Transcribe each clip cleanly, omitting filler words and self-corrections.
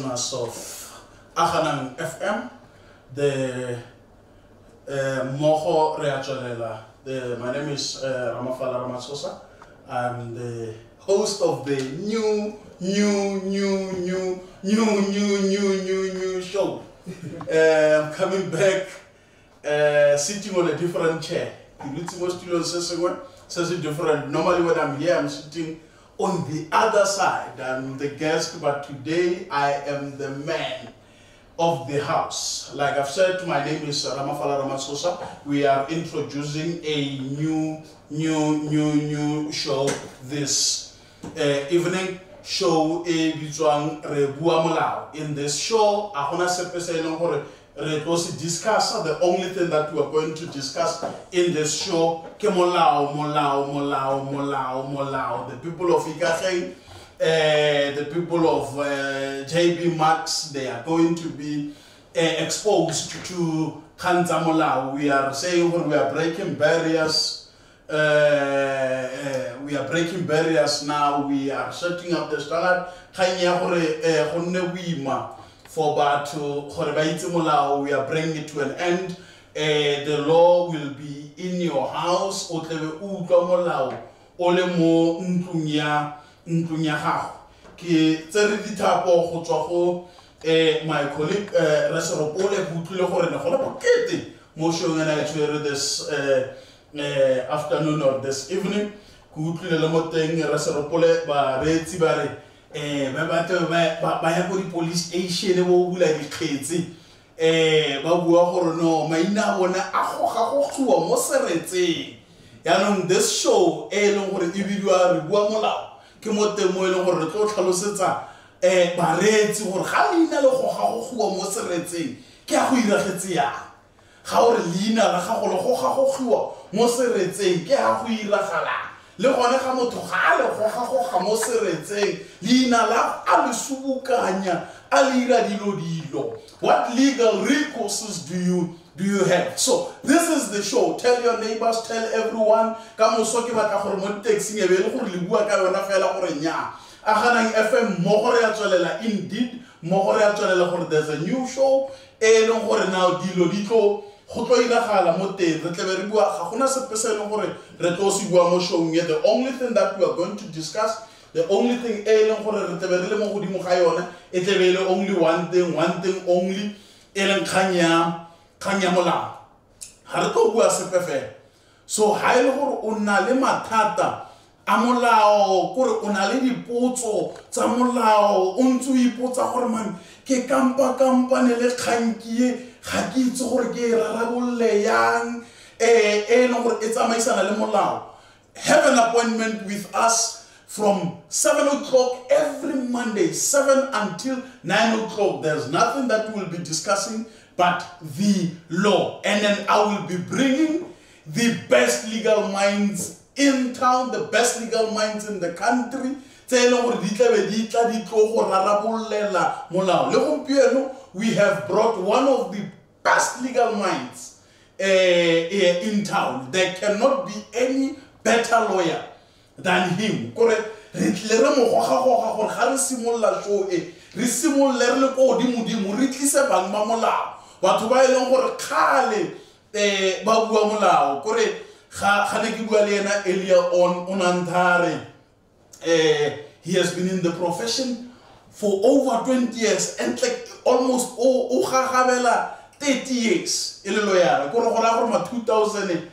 listeners of Ahanang FM, the Moho Reacholela. My name is Ramafala Ramasosa. I'm the host of the new show. I'm coming back, sitting on a different chair. Different. Normally when I'm here, I'm sitting on the other side. I'm the guest, but today I am the man of the house. Like I've said, my name is Ramafala Ramasosa. We are introducing a new show this evening. Show a Bijuang Rebua Molao. In this show, I want to discuss the only thing that we are going to discuss in this show. Molao. The people of Ikacheng, the people of JB Max, they are going to be exposed to Kanza Molao. We are saying we are breaking barriers. We are breaking barriers now. We are setting up the standard. For Molao, we are bringing it to an end. The law will be in your house. My colleague this afternoon or this evening. Police station this show le gone ga motho ga le go mo seretseng leina la a le subukanya a le ira dilo. What legal recourses do you have? So this is the show. Tell your neighbors, tell everyone. Ka moso ke batla gore mo taxing e be le gore le bua ka yona fela gore nya Ahanang FM mo gore ya tswelela, indeed mo gore ya tswelela gore there's a new show e leng gore now dilo di tlo the only thing that we are going to discuss, the only thing only one thing only so Molao, kore ona le dipotso tsa molao o ntse o ipotsa gore man ke kampane le khankie ga ke itse gore ke rarabolle yang gore e tsamaisana le molao. Have an appointment with us from 7 o'clock every Monday, 7 until 9 o'clock. There's nothing that we'll be discussing but the law, and then I will be bringing the best legal minds in town, the best legal minds in the country. We have brought one of the best legal minds in town. There cannot be any better lawyer than him. Correct? He has been in the profession for over 20 years and like almost 30 years. 2000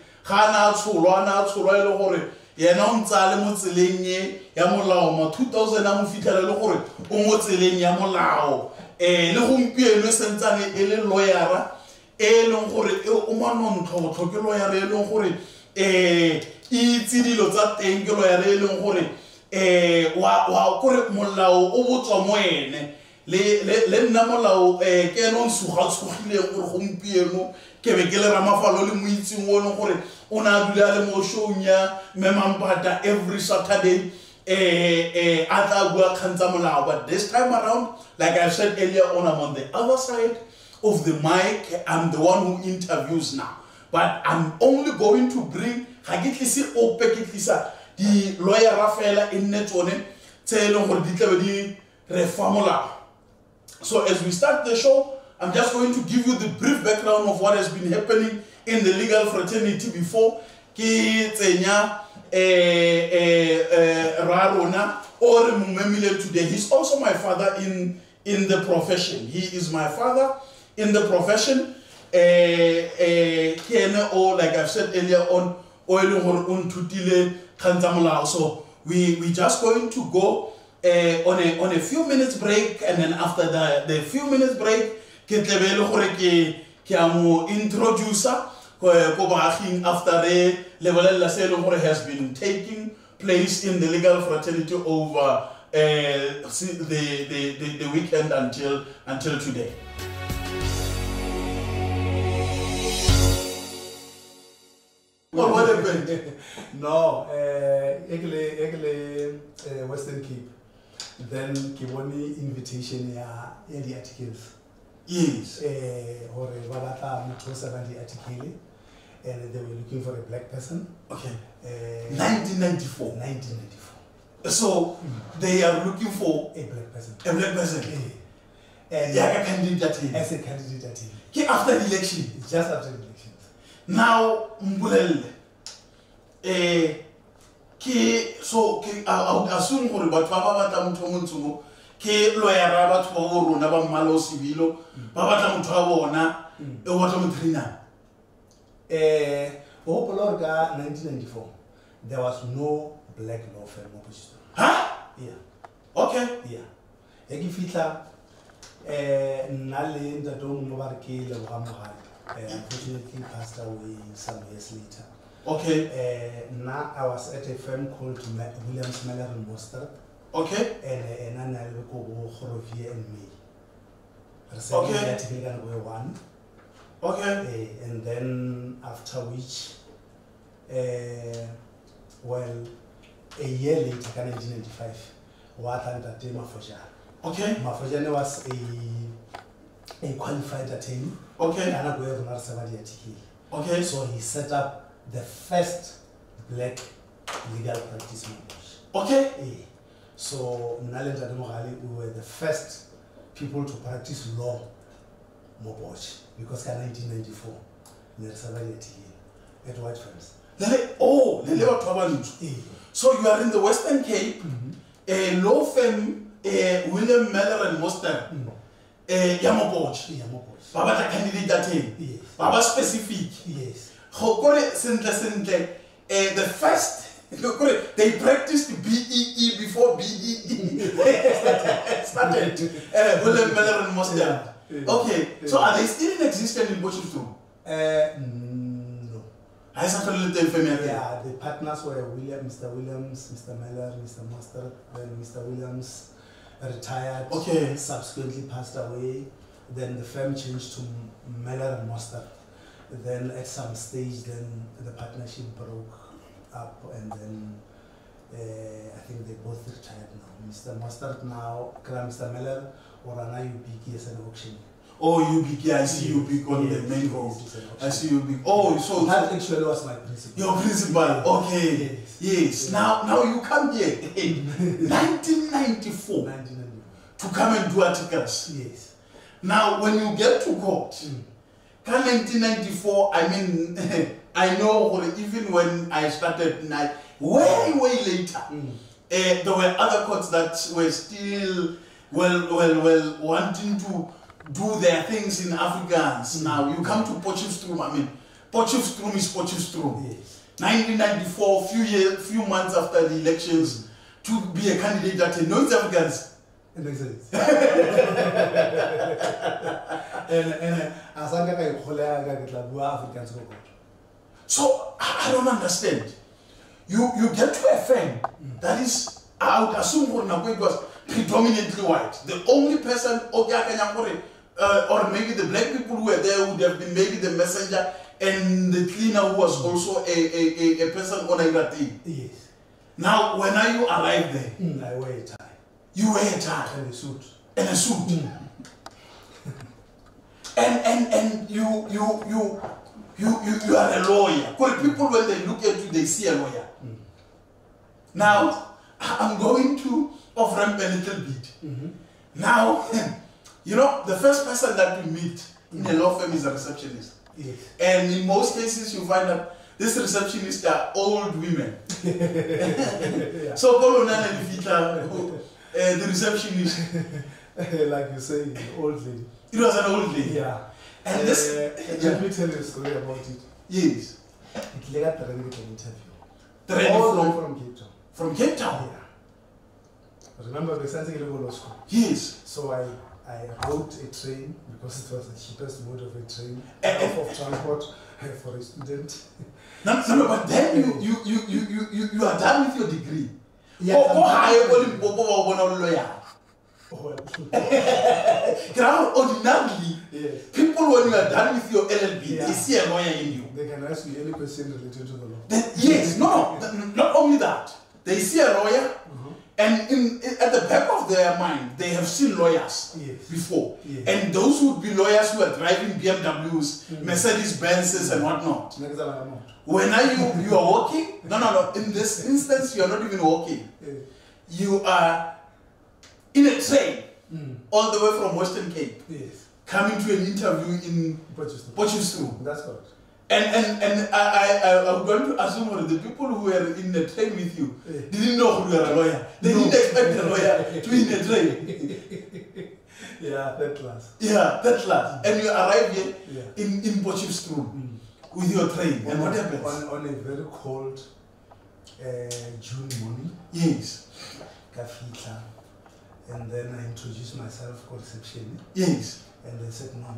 Molao o botswa moene le nna molao ke no nsuga tsogile gore gompieno ke be ke le Ramafalo le moitsing o leng gore o na dula le mo showng ya Memampata every Saturday atla bua kgantsa molao. But this time around, like I said earlier on, I'm on the other side of the mic. I'm the one who interviews now, but I'm only going to bring the lawyer Rafaela in Netone tse eleng gore di tlabe di refa molao. So as we start the show, I'm just going to give you the brief background of what has been happening in the legal fraternity before. Ki tsenya Rarona or Mumemile today. He's also my father in the profession. He is my father in the profession. Like I've said earlier on, so we just going to go on a few minutes break, and then after the few minutes break, introducer after the level has been taking place in the legal fraternity over the weekend until today. What happened? No, Western Cape. Then Kiboni invitation in the articles. Yes. Or Babata Mutosa article, and they were looking for a black person. Okay. 1994. 1994. So they are looking for a black person. A black person. And as a candidate. As a candidate. After the election. Just after the election. Now, Mbulele, I would assume for about Baba Tamutomuntu, lawyer Rabat for Naba Malo Civilo, Baba Tamutuana, Watamutrina. Opolorga 1994, there was no black law firm opposition. Huh? Yeah. Okay. Yeah. Egifita Nale Ndadong Mubarki Lewamuhai. Unfortunately passed away some years later. Okay. Now I was at a firm called Williams Meller and Monster. Okay. And I go Horovia and me. Okay. One. Okay. And then after which, well, a year later, 1995, what under Mafoja. Okay. Mafoja was a qualified attorney. Okay. Okay. So he set up the first black legal practice members. Okay. So Nalenda Demogali, we were the first people to practice law Moboch because in 1994 at White Friends. So you are in the Western Cape, a law firm, William Meller and Monster. Yamoboch. Baba candidate. Yes. Baba specific. Yes. The first they practiced BEE before BEE started. William Meller and Monster. Okay. So are they still in existence in Potchefstroom? No. Yeah, the partners were Mr. Williams, Mr. Meller, Mr. Monster, then Mr. Williams retired, okay, subsequently passed away. Then the firm changed to Meller and Monster. Then at some stage, then the partnership broke up, and then I think they both retired now. Mr. Monster now, Mr. Meller, or an UBK as an auction. Oh, UBK, I see UBK on the main road. I see UBK. Oh, so that actually was my principal. Your principal, okay. Yes. Now you come here in 1994 to come and do articles. Yes. Now, when you get to court, 1994, I mean, I know even when I started, way later, there were other courts that were still, well, wanting to do their things in Afrikaans. Now, you come to Potchefstroom, I mean, Potchefstroom is Potchefstroom. Yes. 1994, few months after the elections, to be a candidate that knows Afrikaans. So I don't understand. You get to a firm that is, I would assume it was predominantly white. The only person, or maybe the black people who were there would have been maybe the messenger and the cleaner who was also a person on a team. Yes. Now, when you arrive there, I wear a tie. You wear a tie and a suit. And a suit. And you are a lawyer. Because people, when they look at you, they see a lawyer. Now, I'm going to off ramp a little bit. Now, You know, the first person that you meet in a law firm is a receptionist. Yes. And in most cases, you find that these receptionists are old women. Yeah. So, the receptionist, like you say, an old lady. it was an old lady. Yeah. And this. Let me tell you a story about it. Yes. It later turned into an interview. All the way from Cape Town. From Cape Town? Yeah. Remember, the Science Law School. Yes. So I rode a train because it was the cheapest mode of a train of transport for a student. No, but then you are done with your degree. Yeah. Ordinarily, yes. People when you are done with your LLB, they see a lawyer in you. They can ask you any question related to the law. Yes, no, not only that. They see a lawyer, and at the back of their mind, they have seen lawyers before. Yes. And those would be lawyers who are driving BMWs, Mercedes Benzes, and whatnot. When you are walking, no. In this instance, you are not even walking. You are in a train all the way from Western Cape, coming to an interview in Potchefstroom. That's correct. And I'm going to assume that the people who were in the train with you didn't know who you were a lawyer. They didn't expect a lawyer to be in the train. Yeah, that class. Yeah, that class. And you arrive here in Potchefstroom with your train. And what happens? On a very cold June morning. Yes. Kafita. And then I introduced myself for reception. Yes. And they said, no,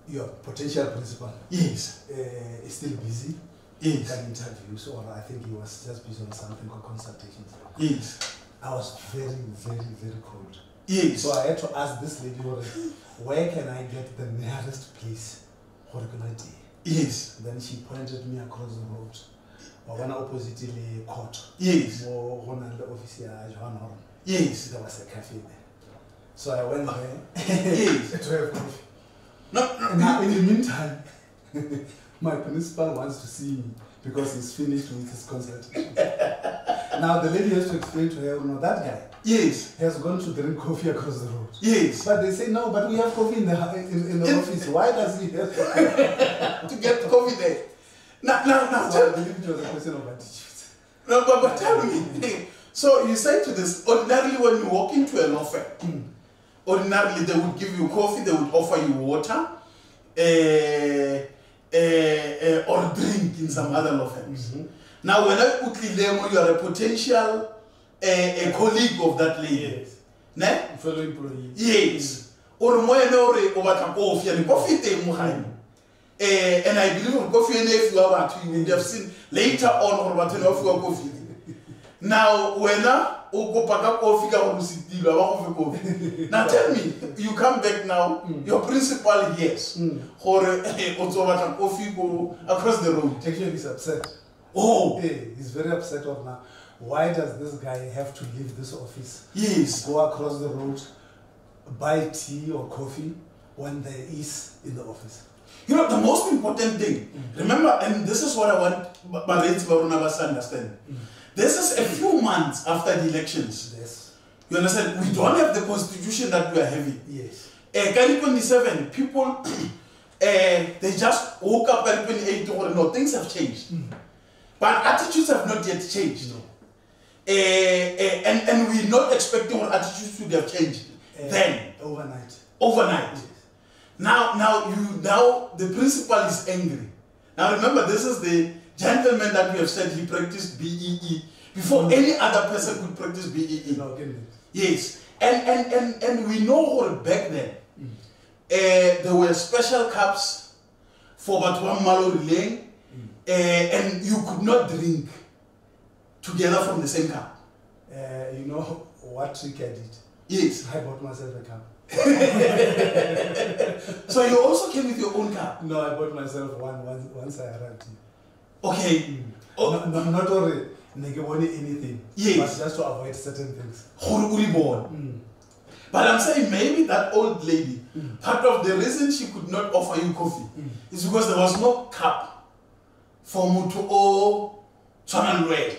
your potential principal is still busy. Yes. Can interview, so I think he was just busy on something called consultations. Yes. I was very, very, very cold. Yes. So I had to ask this lady, where can I get the nearest place? Yes. Then she pointed me across the road. One opposite the court. Yes. Yes. There was a cafe there. So I went there yes. to have coffee. No, now, in the meantime, my principal wants to see me because he's finished with his consultation. Now the lady has to explain to her, no, that guy has gone to drink coffee across the road. Yes. But they say, no, but we have coffee in the office. Why does he have to get coffee there? Now, so I believe it was a question of attitude. No, but tell me. So you say to this, ordinarily when you walk into a law firm, ordinarily they would give you coffee, they would offer you water, or drink in some other law firms. Now when I put Lemo, you are a potential a colleague of that lady. Yes. Ne? Fellow employee. Yes. Or more over coffee and coffee. And I believe of coffee and if you would have seen later on or what coffee. Now when now tell me, you come back now, your principal hears or coffee go across the road. Actually he's upset. Oh, he's very upset of now. Why does this guy have to leave this office? Yes. Go across the road, buy tea or coffee when there is in the office. You know, the most important thing, remember, and this is what I want Barret's Barunabas to understand. This is a few months after the elections. Yes. You understand? We don't have the constitution that we are having. Yes. 27, people, they just woke up at 28 or no, things have changed. But attitudes have not yet changed. No. And we're not expecting our attitudes to have changed then. Overnight. Overnight. Yes. Now the principal is angry. Now remember, this is the gentleman that we have said he practiced BEE before any other person could practice BEE. No, yes. And we know back then there were special cups for Batuan Malo relaying, and you could not drink together from the same cup. You know what trick I did? Yes. I bought myself a cup. So you also came with your own cup? No, I bought myself one once I arrived here. Okay. Oh. Not only anything, yes, but just to avoid certain things. But I'm saying maybe that old lady, part of the reason she could not offer you coffee is because there was no cup for Mutu O Chonalwe.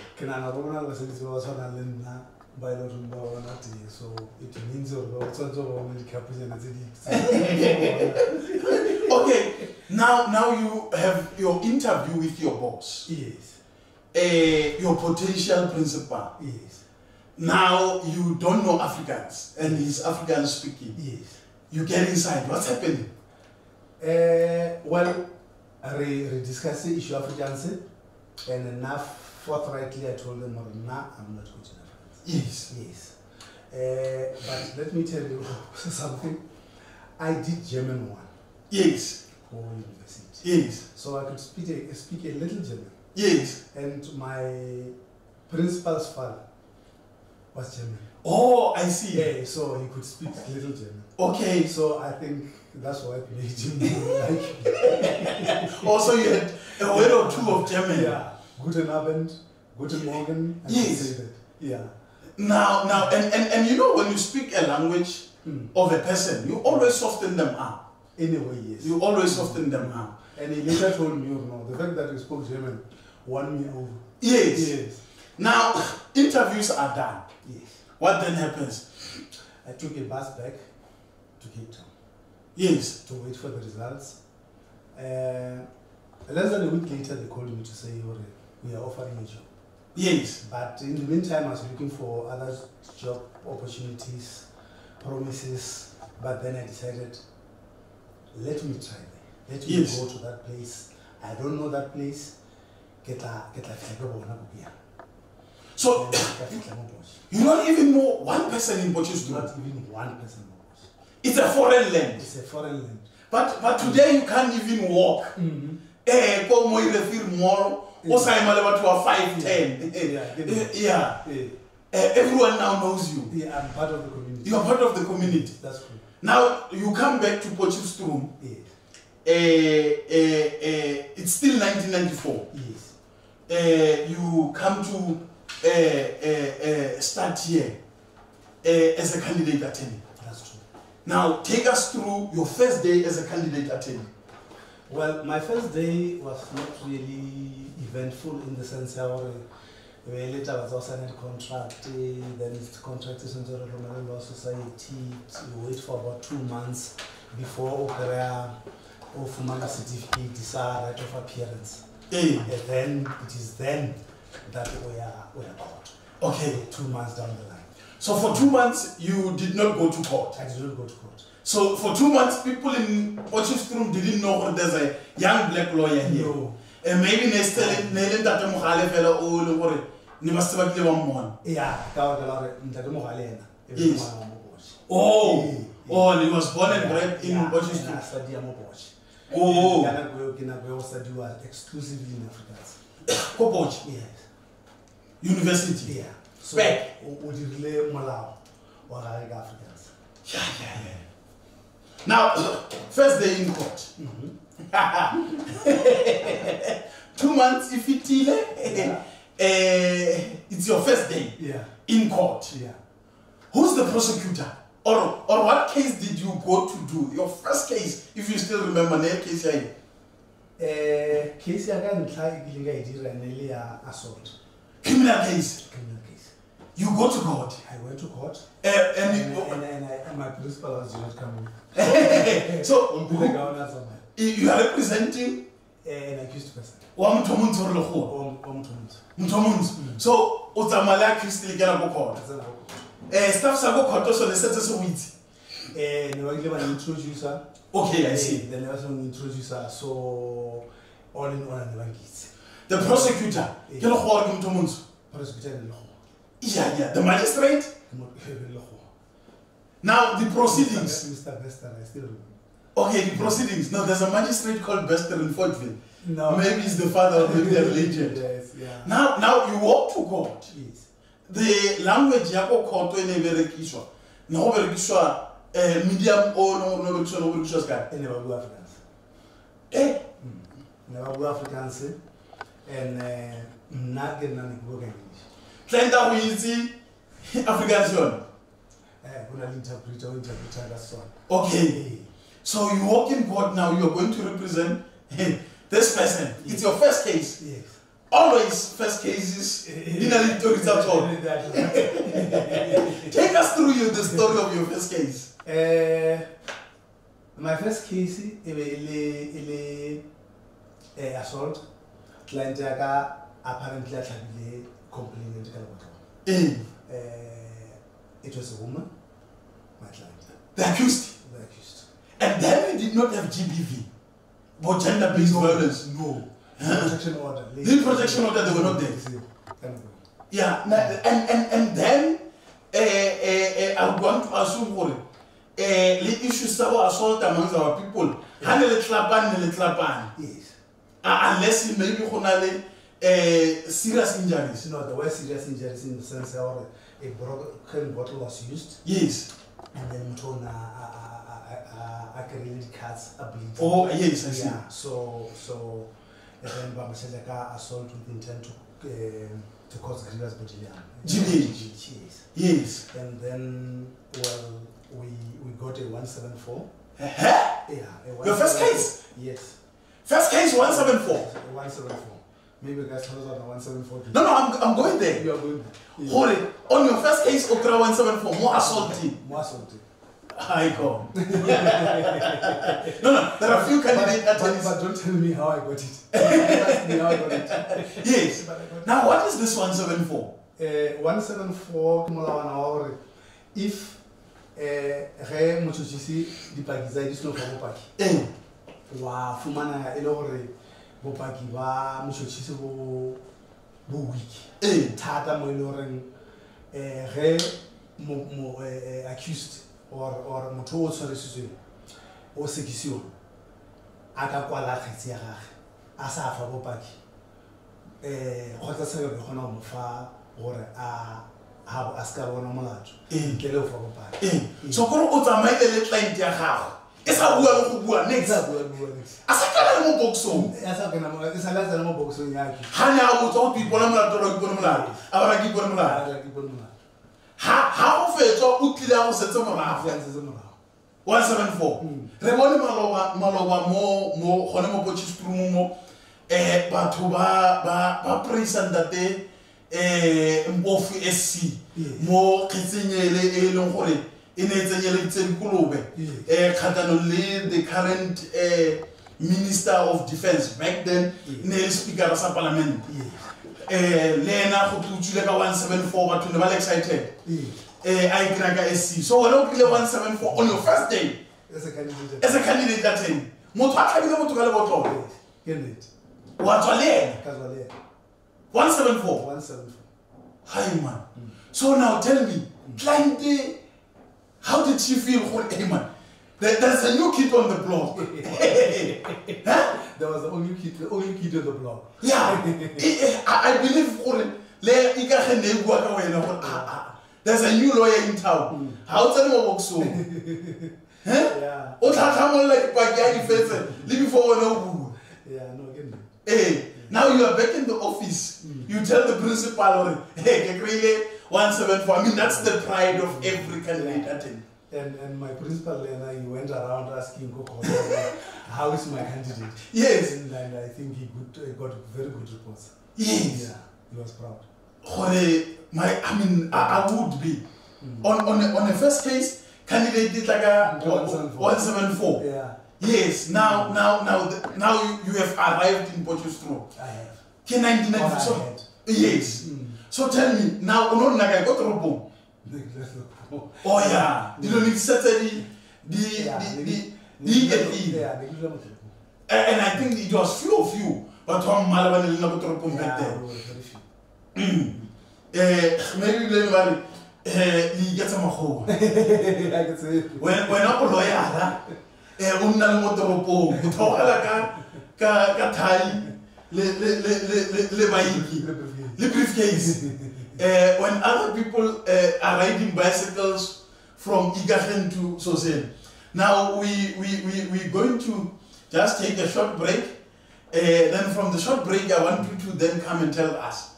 by the so it means Okay, now you have your interview with your boss. Yes. Your potential principal. Yes. Now you don't know Afrikaans and he's Afrikaans speaking. Yes. You get inside. What's happening? Well, I discussed the issue of Afrikaans and enough forthrightly I told them, nah, I'm not good enough. Yes. Yes. But let me tell you something. I did German 1. Yes. For university. Yes. So I could speak a little German. Yes. And my principal's father was German. Oh, I see. Yeah, so he could speak little German. Okay. So I think that's why it made him like me. Also, you had a word or two of German. Yeah. Guten Abend, Guten Morgen. I Yes. say that. Yeah. Now, and you know, when you speak a language of a person, you always soften them up. Anyway, yes. You always soften them up. And he later told me, the fact that you spoke German won me over. Yes. Yes. Now, interviews are done. Yes. What then happens? I took a bus back to Cape Town. Yes. To wait for the results. Less than a week later, they called me to say, we are offering a job. Yes. But in the meantime, I was looking for other job opportunities, promises, but then I decided, let me try there. Let me Yes. go to that place. I don't know that place. So, you don't even know one person in Potchefstroom. Not even one person. It's a foreign land. It's a foreign land. But today you can't even walk. Como you refer more. Also, I'm about to 5'10". Yeah. Everyone now knows you. Yeah, I'm part of the community. You are part of the community. That's true. Now you come back to Potchefstroom. Yes. It's still 1994. Yes. You come to start here as a candidate attorney. That's true. Now take us through your first day as a candidate attorney. Well, my first day was not really eventful in the sense that later was also signed a contract, then the contract is into the Roman Law Society. You wait for about 2 months before opera or formal certificate, right of appearance. And then it is then that we are caught. Okay. 2 months down the line. So for 2 months you did not go to court. I did not go to court. So for 2 months people in Potchefstroom didn't know that there's a young black lawyer here. No. And maybe they still Tate Mogale fela o le gore ni ba se ba tle ba mmona. Yeah, Tate Mogale ena. Yes. Oh, he was born and bred in Potchefstroom. I studied Mobosh. Oh. I studied exclusively in Afrikaans. Kopoch. Yes. University. Yeah. So, Back. Molao or Afrikaans. Yeah. Now, first day in court. 2 months if it it's your first day in court. Yeah. Who's the prosecutor? Or what case did you go to do? Your first case, if you still remember, the case here. Case assault. Criminal case. Criminal case. You go to court. I went to court. And my principal was not coming. So you are representing an accused person. So utamale accused le kena go court. Staff sa go court so le setse se witse. Ne ba ile ba introducer. Okay, I see. Then there was an introducer, so all in all ne ba ngitse. The prosecutor ke le go re ke motho montsho. Prosecutor ne le go. Yeah, the magistrate. Now the proceedings. Mr. Bester, I still remember. Okay, the proceedings. Now there's a magistrate called Bester in Fortville. No. Maybe he's the father or maybe they're related. Yes, yeah. Now you walk to court. Yes. The language ya go court when e berekiswa. Na go berekiswa medium o no berekiswa no berekiswa ska. Ne ba bua Afrikaans. Ne ba bua Afrikaans and nna ke nna ne bua English. Tlenta go itse Afrikaans yona. Interpreter, that's one. Okay. So you walk in court now, you're going to represent this person. Yes. It's your first case. Yes. always first cases. Take us through the story of your first case. My first case is assault. Client apparently complained. It was a woman, my client. The accused? The accused. And then we did not have GBV, or gender-based violence? No. Protection order. The protection order, they were not there. Yeah, and then I'm going to assume the issues of assault amongst our people. Yes. Unless maybe serious injuries. No, there were serious injuries in the sense that a broken bottle was used. Yes. And then acrylic cuts are bleeding. Oh, yes, I see. Yeah, so and then Bamaselaka assault with intent to cause grievous bodily harm. Yes. Yes. And then, well, we got a 174. Yeah. Your first case? Yes. First case 174. 174. Maybe guys tell us on 174. No, I'm going there. You are going there. Yeah. Hold it. On your first case, Okra 174, more assaulting. More assaulting. I go. No, there are a few candidates. But don't tell me how I got it. Ask me how I got it. Yes. Now, what is this 174? 174, Molao, if re motsotsi dipaki tsa disno fa bopaki wa fumana e le gore bopaki ba motsotsi bo weak thata mo e le gore ge mo accused or motho o tshwarisitswe o sekisiwa a ka kwala kgetsi ya gage a sa fa bopaki kgotsa sebe re gona mo fa gore a ska bona molato ke le fa bopaki so gore o tsamaile le client ya gago e sa bua le go bua next a sa kana mo boxong a sa kana mo e sa la tsena mo boxong ya ki ha nya o tso di bona molato ro bona molato a ba ki bona molato ha o fetso o tlile go setsa morago 174 re bone maloba mo gone mo Potchefstroom mo batho ba praise ntate mpofu SC mo kitsenyele e leng gore e ne tsenyele dikolobe khatano le the current Minister of Defense back then ne speaker sa parliament lena go tutsile ka 174 batho ne ba excited I kira SC so when o kile 174 on your first day as a candidate at 10 motho a tlhabile motho ka le botlolo wa tswa le 174 hi man so now tell me client how did she feel hey man there's a new kid on the block huh? There was the only kid on the block yeah I believe le ikagene bua ka wena gore there's a new lawyer in town how tsene mo boxo yeah o tlhatlhamolla dipaki ya difetse le before wena o bua yeah no get me now you are back in the office you tell the principal hey ke krile 174 I mean that's the pride of every candidate and my principal Lena, he went around asking how is my candidate? Yes. And I think he got very good reports. Yes. Yeah, he was proud. I would be. On the first case, candidate did like a 174. Yeah. Yes. Now you have arrived in Potchefstroom. I have. K1994. Yes. So tell me, now I got a oh yeah, you don't need Saturday, and I think it was few of you, but one Malaban back there. Maybe you get some home. When I'm a lawyer, unna motoropo, le briefcase. When other people are riding bicycles from Igachen to Sosen. Now we're going to just take a short break. Then from the short break, I want you to then come and tell us.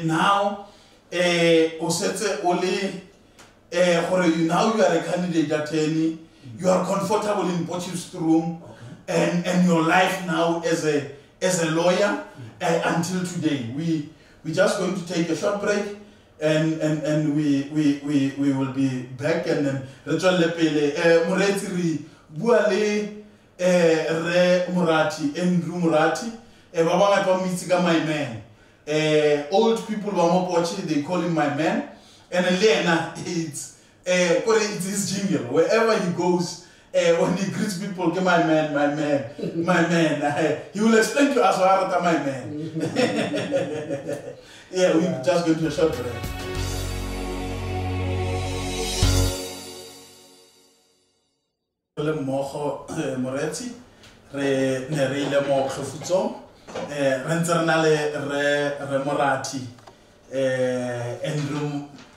Now, now you are a candidate attorney. You are comfortable in Potchefstroom, and your life now as a as a lawyer until today. We're just going to take a short break, and we will be back, and then Moretsi re bua le Re Murati, Andrew Murati, Baba ba mitsi ka my man. Old people ba mo poche, they call him my man, and Elena it's his jingle wherever he goes. When he greets people, okay, my man, my man, my man. He will explain to us what my man. Yeah, we just going to a short break. Moretsi, re ne re ile mo Kgefutsong, re ntse re na le re Morati, Andrew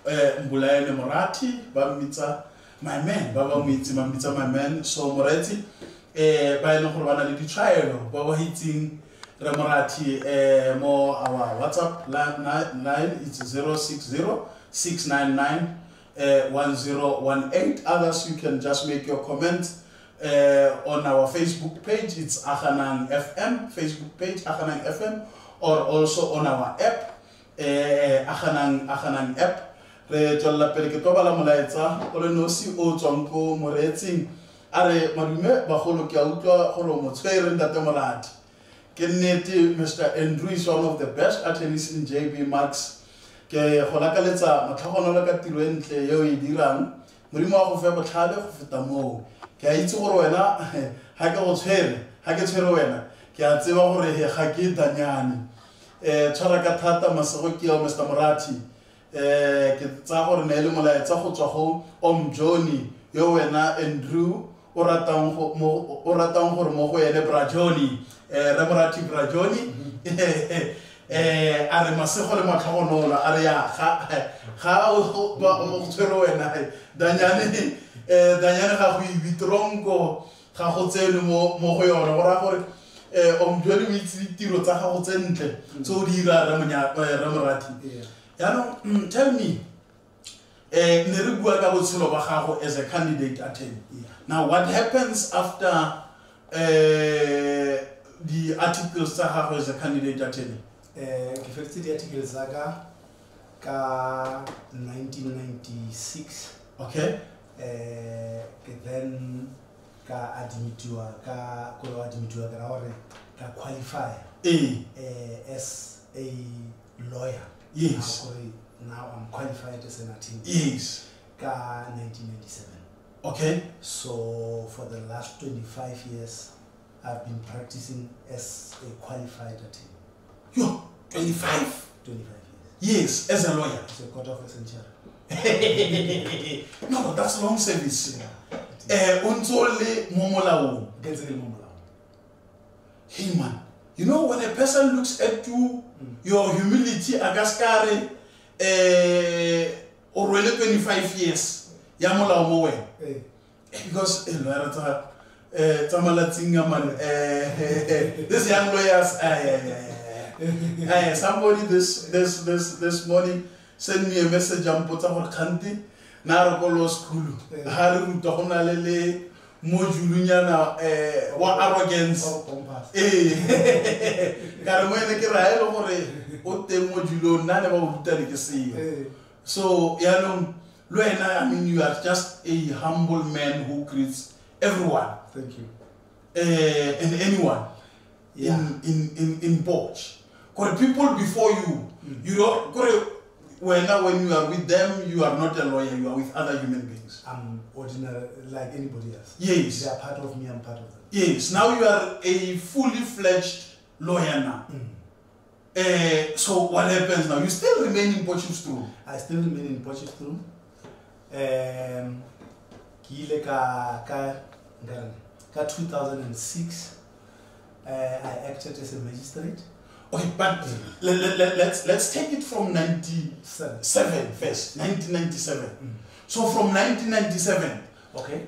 Mbulaele Morati, ba mmitsa my man, Baba Mitzi, Mamita, my man, so Moretsi, by no Horvana Lady Trial, Baba hitting Ramorati, more our WhatsApp line, it's 060-699-1018. Others, you can just make your comments on our Facebook page, it's Akhanang FM, Facebook page, Akhanang FM, or also on our app, Akhanang app. Re tswalla pele ke toba la molaetsa o le nosi o tswang ko Moretsi are madume ba golo ke a utlwa golo motshwere ntate Molati ke nnete Mr. Andrew is one of the best attorneys in JB Max ke go lakaletsa matlhogonolo ka tiro entle yo e dirang modimo wa go fe botlhale go feta moo ke a itse gore wena ha ke go tshwere ha ke tshwere wena ke a tseba gore ga ke danyane tshwara ka thata masego ke yo Mr. Molati ke tsa gore ne le molaetsa go tswa go Johnny yo wena Andrew o ratang gore mo go ene Brajoni re Morati Brajoni a re masego le matlhogonolo a re ya ga o tshwere wena danyane ga go ibitronko ga go tsene mo go yona go ra gore Johnny o itse tiro tsa ga go tsentle tso di ira re Morati. Tell me, as a candidate attorney. Now, what happens after the articles as a candidate attorney? The articles ka 1996. Okay. Then ka admitiwa ka qualify as a lawyer. Yes. Now I'm qualified as an attorney. Yes. 1997. Okay. So for the last 25 years, I've been practicing as a qualified attorney. Yo, 25? 25 Yes, years. as a lawyer. It's a quarter of a century. No, that's long service. Untole Molao. Hey man. You know, when a person looks at you, your humility, agaskare, already 25 years, Yamola Moe. Because this young lawyers, somebody this morning sent me a message on Potahor Kanti, Narokolo School, Haru Tohonalele. Mojulunyana wa arrogance karamwene ke raelo gore o te mojulo nna le ba o ruta ke seo so yalo lwena I mean you are just a humble man who greets everyone. Thank you. And anyone in Porch. Because people before you you don't when you are with them, you are not a lawyer, you are with other human beings. I'm ordinary, like anybody else. Yes. They are part of me, I'm part of them. Yes, now you are a fully fledged lawyer now. So what happens now? You still remain in Potchefstroom? I still remain in Potchefstroom. Ka 2006, I acted as a magistrate. Okay, but let's take it from 97 first, 1997. So from 1997, okay.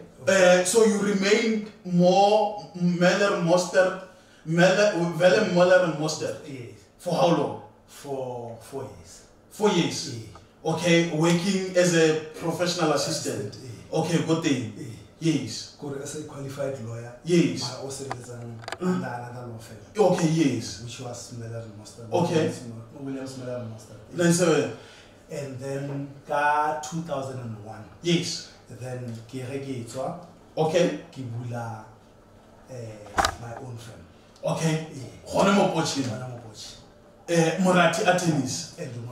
So you remained more Meller Mostert, Willem Muller and Mostert. Yes. For how long? For 4 years. 4 years. Yes. Okay, working as a professional assistant. Yes. Okay, good thing. Yes. As a qualified lawyer. Yes. I also was under another law firm. Okay, yes. Which was Molao. Okay. Williams Molao. 97. And then 2001. Yes. Then Kiregetswa. Okay. Kibula my own firm. Okay. Yeah. Morati attorneys. Andrew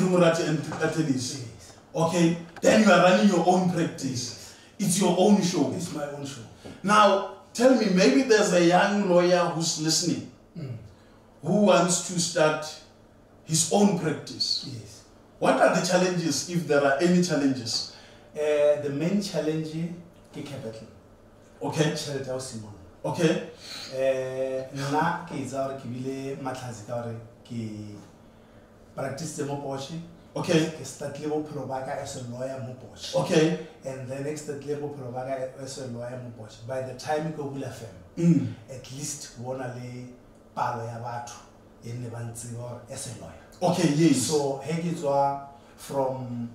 Morati attorneys. Yes. Okay. Then you are running your own practice. It's your own show. It's my own show. Now, tell me, maybe there's a young lawyer who's listening who wants to start his own practice. Yes. What are the challenges, if there are any challenges? The main challenge is capital. Okay. Okay. Na ke itsa re ke bile matlazi ka re ke practice mo Porsche. Okay. Ke start le bophelo ba ka as a lawyer mo Porsche. Okay. And then next start le bophelo ba ka as a lawyer mo Porsche. By the time ko bula firm, at least bona le palo ya batho e ne ba ntse or as a lawyer. Okay, yes. So he ke tswa from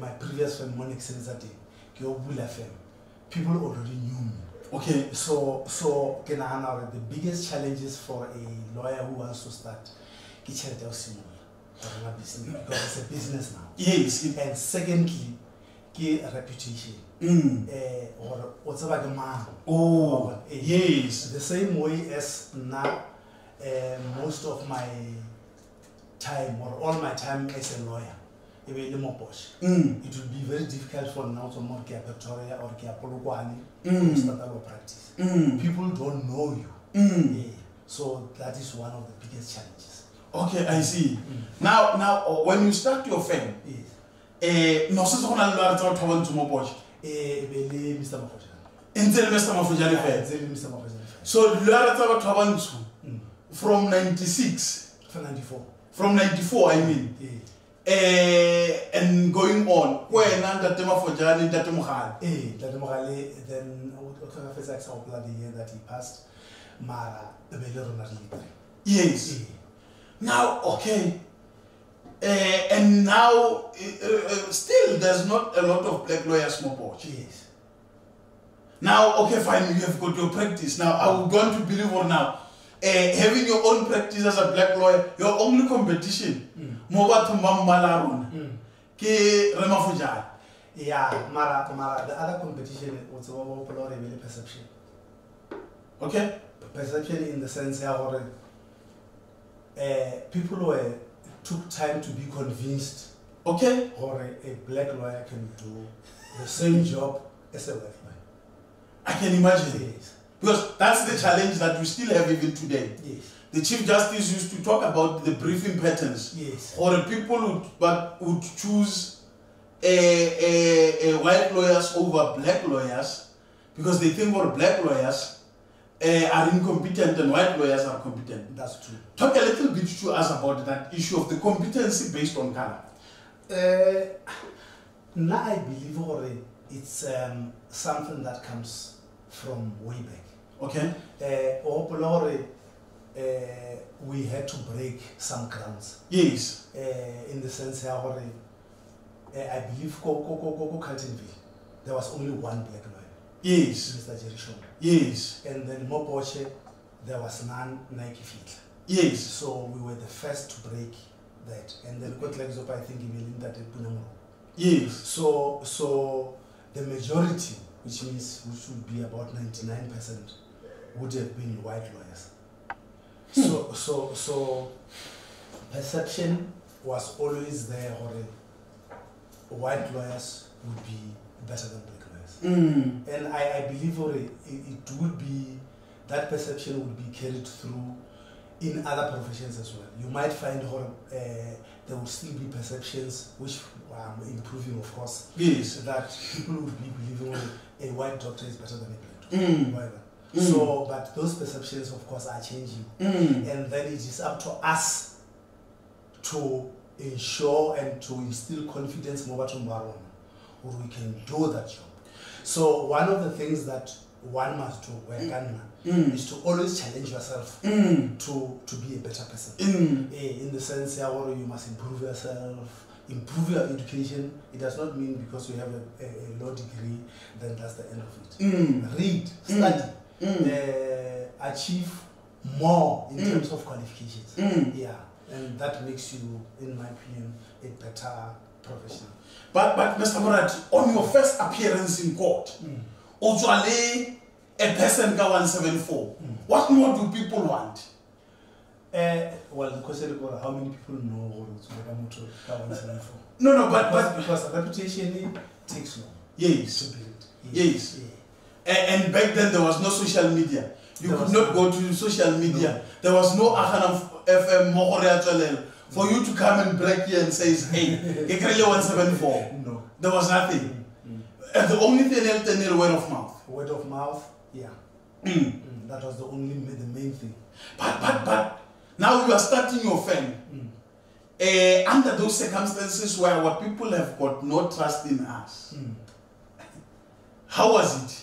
my previous firm Monix Sensate ke o bula firm. People already knew me. Okay. So can I know the biggest challenges for a lawyer who wants to start business because it's a business now. Yes. And secondly, reputation. Or what's about the man? Oh, yes. The same way as now, most of my time or all my time as a lawyer. It will be very difficult for now to more Victoria or Polugwani to start our practice. People don't know you. So that is one of the biggest challenges. Okay, I see. Now, when you start your firm, no se go na le ba tsa batho ba ntse mo Porsche. Mr. Mafojane. Until Mr. Mafojane fair. Mr. Mafojane. So le ba tsa batho ba ntse from 96 from 94. From 94, I mean. And going on, when Ntate Mafojane, Ntate Mogale. Ntate Mogale, then the year that he passed, Mara, the yes. Now, okay. And now, still, there's not a lot of black lawyers more Porsche. Yes. Now, okay, fine, you have got your practice. Now, I'm going to believe or now. Having your own practice as a black lawyer, your only competition, yeah, Mara, the other competition was really perception. Okay? Perception in the sense that people took time to be convinced. Okay? Or a black lawyer can do the same job as a white lawyer. I can imagine. Yes. Because that's the challenge that we still have even today. Yes. The Chief Justice used to talk about the briefing patterns. Yes. Or people would choose white lawyers over black lawyers because they think more black lawyers are incompetent and white lawyers are competent. That's true. Talk a little bit to us about that issue of the competency based on color. Now I believe it's something that comes from way back. Okay. We had to break some grounds. Yes. In the sense that I believe Carltonville, there was only one black lawyer. Yes. Mr. Jerry Shaw. Yes. And then more Porsche, there was none Nike Field. Yes. So we were the first to break that. And then I think he will that Punamuro. Yes. So the majority, which means we should be about 99%, would have been white lawyers. So perception was always there, or white lawyers would be better than black lawyers. And I believe it would be, that perception would be carried through in other professions as well. You might find there will still be perceptions, which are improving, of course. Yes. That people would be believing a white doctor is better than a black doctor. So, but those perceptions, of course, are changing. And then it is up to us to ensure and to instill confidence more to Maron, or we can do that job. So, one of the things that one must do is to always challenge yourself to be a better person. In the sense where you must improve yourself, improve your education. It does not mean because you have a law degree, then that's the end of it. Read, study, achieve more in terms of qualifications. Yeah, and that makes you, in my opinion, a better professional. But Mr. Murat, on your first appearance in court, usually a person ka 174. What more do people want? Well, the question is how many people know it's 174? No, but because reputation takes long. Yes. To build. Yes. And back then there was no social media. You could not go to social media. No. There was no FM for you to come and break here and say, hey, get 174. No. There was nothing. And the only thing else is word of mouth. Word of mouth, yeah. That was the main thing. But now you are starting your firm. Under those circumstances where our people have got no trust in us. How was it?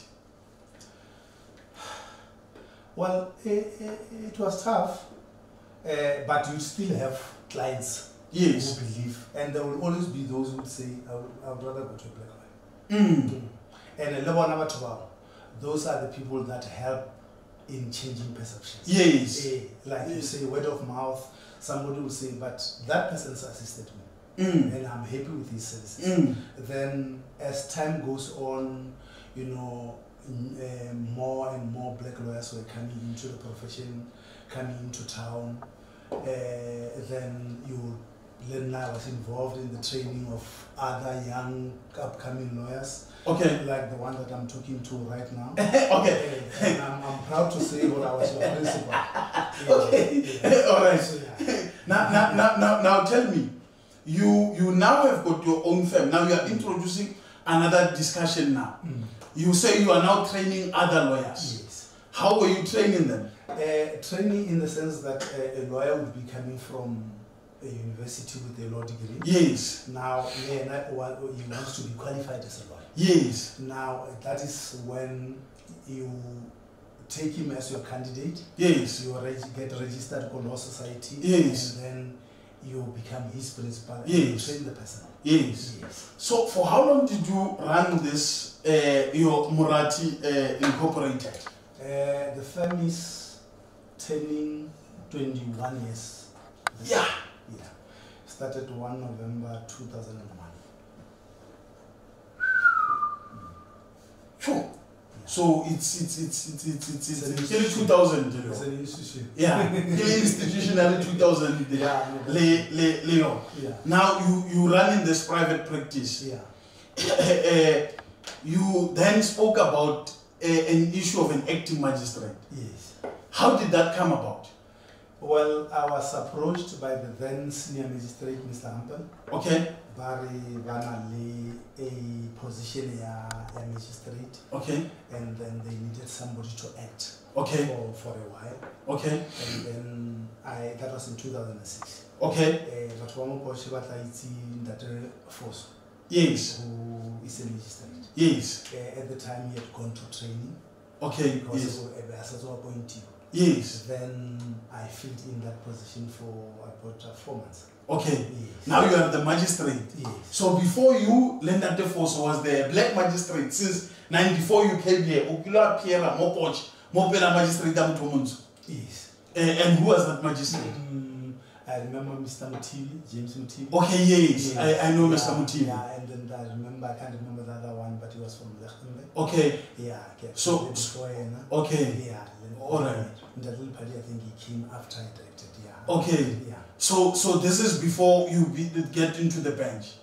Well, it was tough, but you still have clients who believe, and there will always be those who would say, I would rather go to a black lawyer. And a level number 12, those are the people that help in changing perceptions. Yes. Like you say, word of mouth, somebody will say, but that person's assisted me, and I'm happy with his services. Then as time goes on, you know, more and more black lawyers were coming into the profession, coming into town. Then I was involved in the training of other young upcoming lawyers. Okay. Like the one that I'm talking to right now. Okay. And I'm proud to say that I was your principal. All right. So, yeah. Now tell me, you now have got your own firm. Now you are introducing another discussion now. You say you are now training other lawyers. Yes. How were you training them? Training in the sense that a lawyer would be coming from a university with a law degree. Yes. Now, he wants to be qualified as a lawyer. Yes. Now, that is when you take him as your candidate. Yes. You get registered for Law Society. Yes. And then you become his principal and yes. train the person. Yes. Yes. So, for how long did you run this, your Murati Incorporated? The firm is turning 21 years. Yeah. Yeah. Started 1 November 2001. Sure. Yeah. So it's Kili 2000. It's an institution. Yeah. Kili institutionally 2000. Yeah. Leon. Yeah. Now you run in this private practice. Yeah. You then spoke about an issue of an acting magistrate. Yes. How did that come about? Well, I was approached by the then senior magistrate, Mr. Hampel. Okay. Bari Vanali, a position a magistrate. Okay. And then they needed somebody to act. Okay. For a while. Okay. And then that was in 2006. Okay. But one more that force. Yes. Who is a magistrate. Yes. At the time he had gone to training. Okay. Because yes. Appointed. Yes. Then I filled in that position for about 4 months. Okay. Yes. Now you are the magistrate. Yes. So before you learned at the force, was there a black magistrate since 94 you came here? Okula Piera, Mopoch, Mopela magistrate Amutomunzu. Yes. And who was that magistrate? I remember Mr. Mutivi, James Mutivi. Okay, yes. I know Mr. Mutivi. Yeah, and then I can't remember the other one, but he was from Lichtenberg. Okay. Yeah. Okay. So, okay. Yeah. Alright. In that little party, I think he came after I directed. Yeah. Okay. Yeah. So this is before you get into the bench.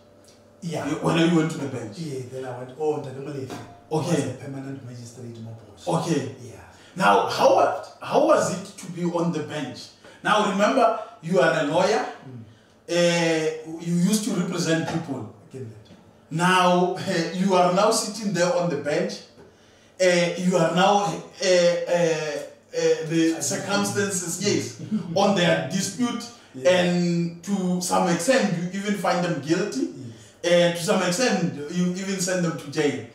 Yeah. When you went to the bench. Yeah. Then I went. Oh, the Malefi. Okay. Was a permanent magistrate in Mopos. Okay. Yeah. Now, how was it to be on the bench? Now, remember, you are a lawyer. You used to represent people. Now, you are now sitting there on the bench. You are now the circumstances, yes, on their dispute, and to some extent, you even find them guilty. To some extent, you even send them to jail.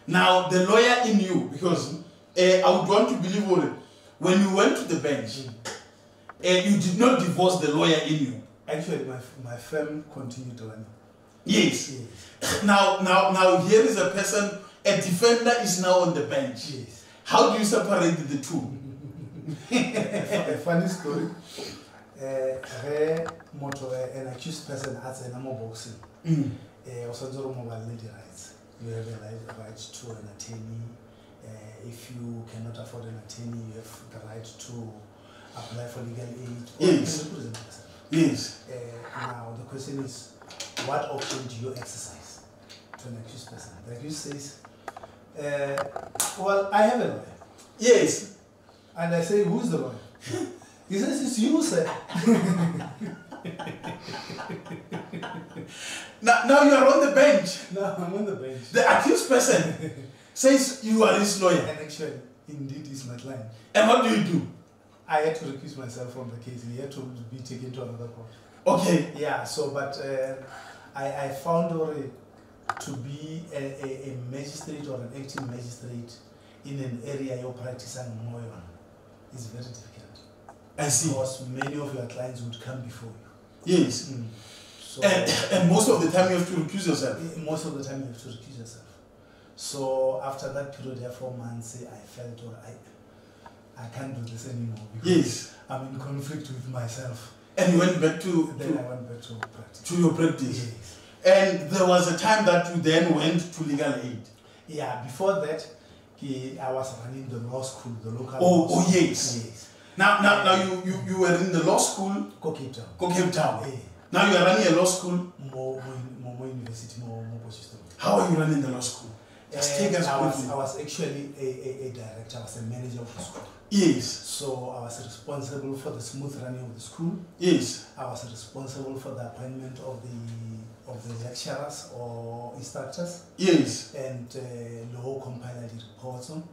Now, the lawyer in you, because I would want to believe when you went to the bench, you did not divorce the lawyer in you. Actually, my firm continued running. Yes. Yes. Now here is a person, a defender is now on the bench. Yes. How do you separate the two? A funny story. An accused person has a number boxing. Also, mobile lady rights. You have a right to an attorney. If you cannot afford an attorney, you have the right to apply for legal aid. Yes. Yes. Now the question is, what option do you exercise to an accused person? The accused says, well, I have a lawyer. Yes. And I say, who's the lawyer? He says, it's you, sir. Now you are on the bench. No, I'm on the bench. The accused person says you are his lawyer. And actually, indeed, he's my client. And what do you do? I had to recuse myself from the case. He had to be taken to another court. Okay. Yeah, so, but I found already to be a magistrate or an acting magistrate in an area you're practicing more on is very difficult. I see. Because many of your clients would come before you. Yes. So, and most of the time you have to recuse yourself. Most of the time you have to recuse yourself. So after that period, 4 months, I felt, I can't do this anymore because I'm in conflict with myself. And you went back to... Then I went back to practice. To your practice. Yes. And there was a time that you then went to legal aid. Yeah, before that, I was running the law school, the local law school. Yes. Yes. Now you were in the law school? Cape Town. Cape Town. Yeah. Now you are running a law school? More university, more Boston. How are you running the law school? Just take us I was actually a director, I was a manager of the school. Yes. So I was responsible for the smooth running of the school. Yes. I was responsible for the appointment of the lecturers or instructors. Yes. And law compiler the reports on.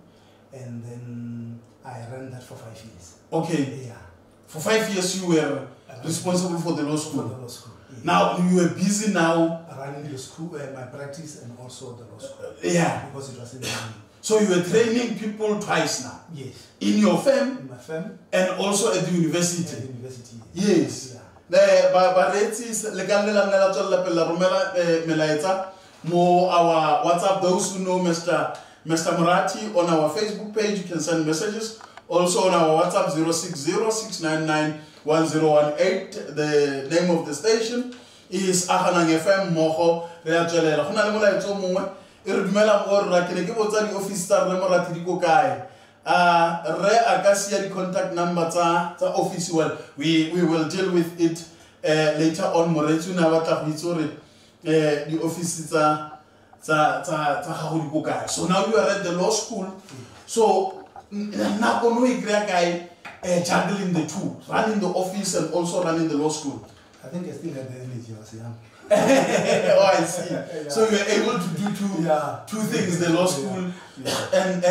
And then I ran that for 5 years. Okay. Yeah. For 5 years you were responsible for the law school. For the law school. Yeah. Now you are busy now running the school, my practice, and also the law school. Yeah. Because it was in the evening. So you were training people twice now. Yes. In your firm. In my firm. And also at the university. At the university. Yes. Yeah. Our WhatsApp, those who know Mr. Murati, on our Facebook page, you can send messages. Also on our WhatsApp 060-699-1018. The name of the station is Ahanang FM Moho. Contact number office. Well, we will deal with it later on. The office so now you are at the law school. So now juggling the two, running the office and also running the law school. I think I still had the energy I was young. Oh, I see. Yeah. So you were able to do two things, the law school and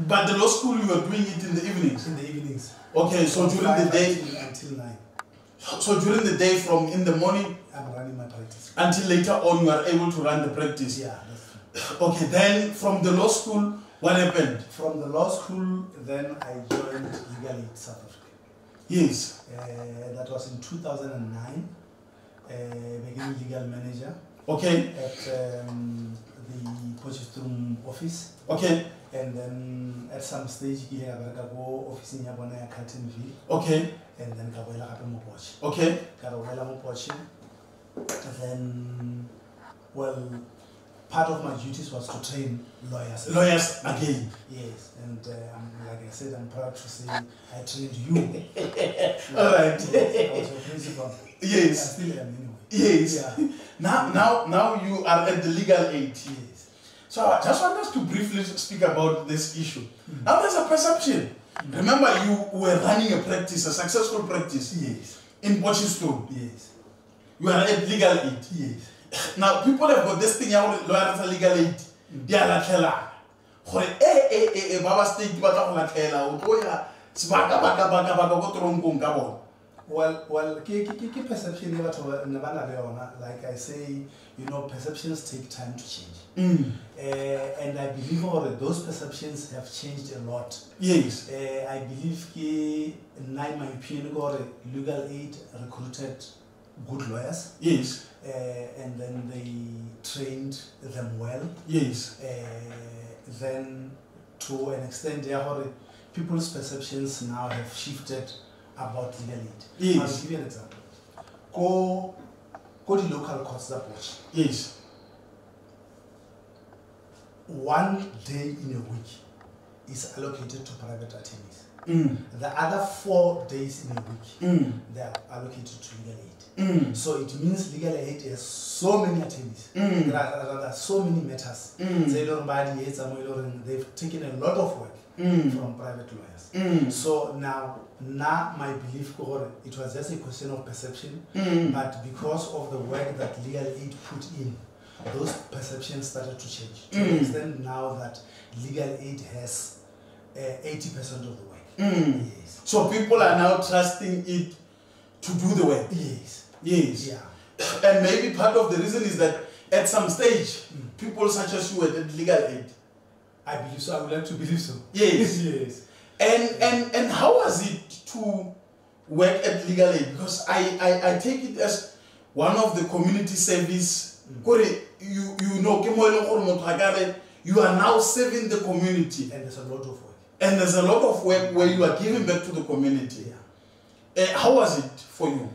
but the law school you were doing it in the evenings. In the evenings. Okay, so during the day until 9. So during the day from in the morning I'm running my practice. Until later on you are able to run the practice. Yeah, that's true. Okay, then from the law school, what happened? From the law school, then I joined Legal Aid South Africa. Yes. That was in 2009. Became legal manager. Okay. At the Potchefstroom office. Okay. And then at some stage, I go office in Carltonville. Okay. And then Kabuela Mopochi. Okay. Kabuela Mopochi. Then, well, part of my duties was to train lawyers. Lawyers again. Yes, and like I said, I'm proud to say I trained you. All right. I was your principal. Yes. I still am anyway. Yes. Yeah. Now you are at the legal aid. Yes. So I just want us to briefly speak about this issue. Now there's a perception. Remember, you were running a practice, a successful practice. Yes. In Potchefstroom. Yes. You are at legal aid. Yes. Now people have got this thing out lawyers are legal aid. They are like hella. Baba state Well, perception like I say, perceptions take time to change. And I believe those perceptions have changed a lot. Yes. I believe in my opinion, legal aid recruited good lawyers. Yes. And then they trained them well. Yes. Then to an extent, people's perceptions now have shifted about legal aid. Yes. I'll give you an example. Go to the local courts that watch. Yes. 1 day in a week is allocated to private attorneys. The other 4 days in a week, they are allocated to legal aid. So it means legal aid has so many attorneys. There are so many matters. They've taken a lot of work from private lawyers. So now my belief, it was just a question of perception, but because of the work that legal aid put in, those perceptions started to change. To the extent now that legal aid has 80% of the work. Yes. So people are now trusting it to do the work. Yes. Yes. Yeah. And maybe part of the reason is that at some stage, people such as you at legal aid. I believe so. I would like to believe so. Yes. Yes. And how was it to work at legal aid? Because I take it as one of the community service. You know, you are now serving the community. And there's a lot of work. And there's a lot of work where you are giving back to the community. Yeah. How was it for you?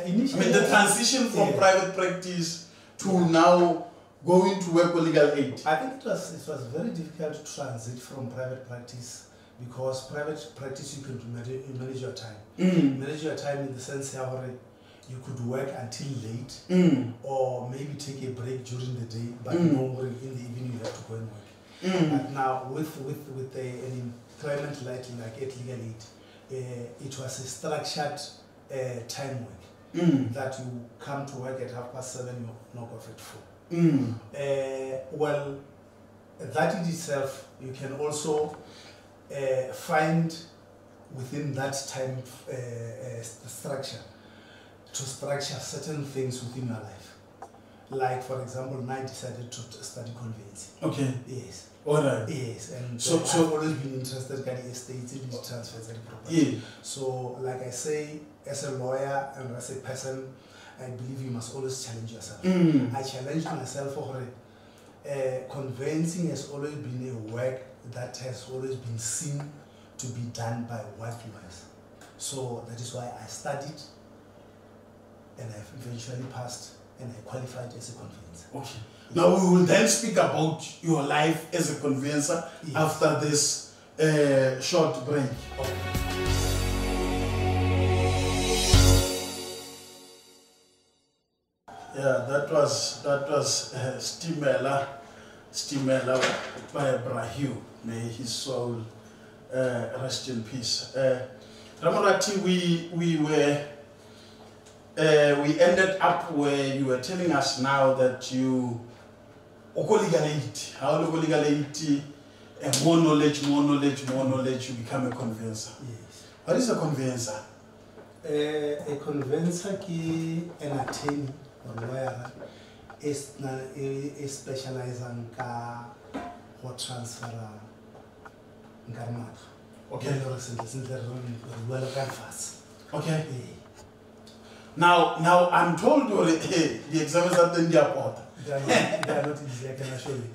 Initially, the transition from private practice to now going to work with legal aid. I think it was very difficult to transit from private practice, because private practice you can manage your time. Manage your time in the sense that you could work until late, or maybe take a break during the day, but in the evening you have to go and work. But now with an employment like at legal aid, it was a structured time work, that you come to work at 7:30, you knock off at 4. Well, that in itself, you can also find within that time structure to structure certain things within your life. Like, for example, I decided to study conveyancing. Okay. Yes. All right. Yes, and so I've always been interested in estates, in transfers and property. Yeah. So, like I say, as a lawyer and as a person, I believe you must always challenge yourself. I challenged myself for conveyancing has always been a work that has always been seen to be done by white lawyers. So that is why I studied, and I've eventually passed, and I qualified as a conveyancer. Okay. Now we will then speak about your life as a conveyancer after this short break. Okay. Yeah, that was Stimela by Brahu. May his soul rest in peace. Ramorati, we ended up where you were telling us now that you legal aid. How legal aid, more knowledge, you become a conveyancer. Yes. What is a conveyancer? A conveyancer is an attorney or lawyer is specialized in transfer ngarmat. Okay. Okay. Yeah. Now I'm told the exams are in the airport. They are not easy, I can assure you.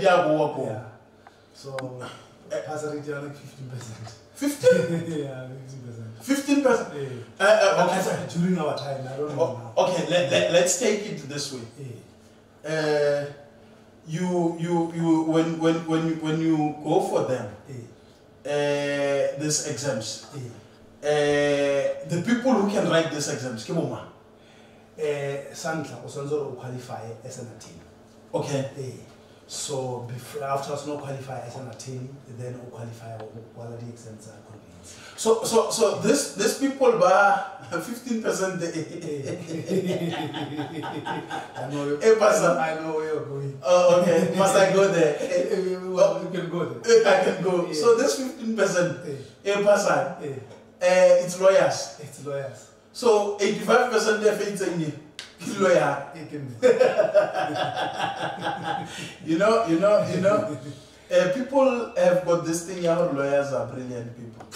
Yeah. So pass a rate like 15%. 15? Yeah, 15%. 15%. Okay. During our time, I don't know now. Okay, let's take it this way. When you go for them, these exams, the people who can write these exams, Sandla also qualify as an attorney. Okay. So before, after I not qualify as an attorney, then I qualify while the exams are convinced. So this people buy 15%. I know where you're going. Oh, okay. Must I go there? Well, you can go there. I can go. So this 15%, it's lawyers. It's lawyers. So 85% of it's in lawyer. You know. People have got this thing. Our lawyers are brilliant people.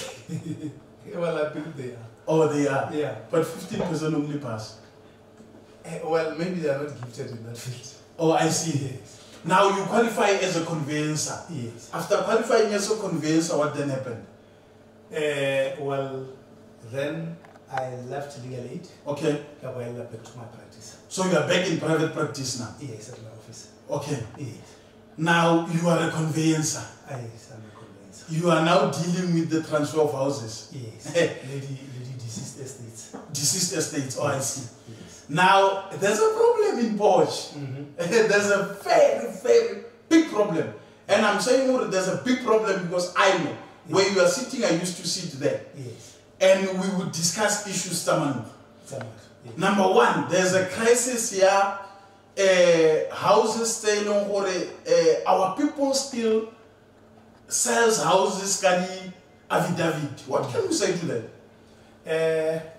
Well, I believe they are. Oh, they are? Yeah. But 15% only pass. Well, maybe they are not gifted in that field. Oh, I see. Yes. Now you qualify as a conveyancer. Yes. After qualifying as a conveyancer, what then happened? Well, then I left legal aid. Okay. I went back to my practice. So you are back in private practice now? Yes, at my office. Okay. Yes. Now you are a conveyancer. Yes, I'm a conveyancer. You are now dealing with the transfer of houses. Yes. lady deceased estates. Deceased estates. Oh, I see. Yes. Now there's a problem in Porsche. There's a very, very big problem. And I'm saying well, there's a big problem because I know where you are sitting, I used to sit there. Yes. And we would discuss issues, Taman. Yes. Number one, there's a crisis here. Houses stay long, our people still sells houses, kani affidavit. What can you say to that?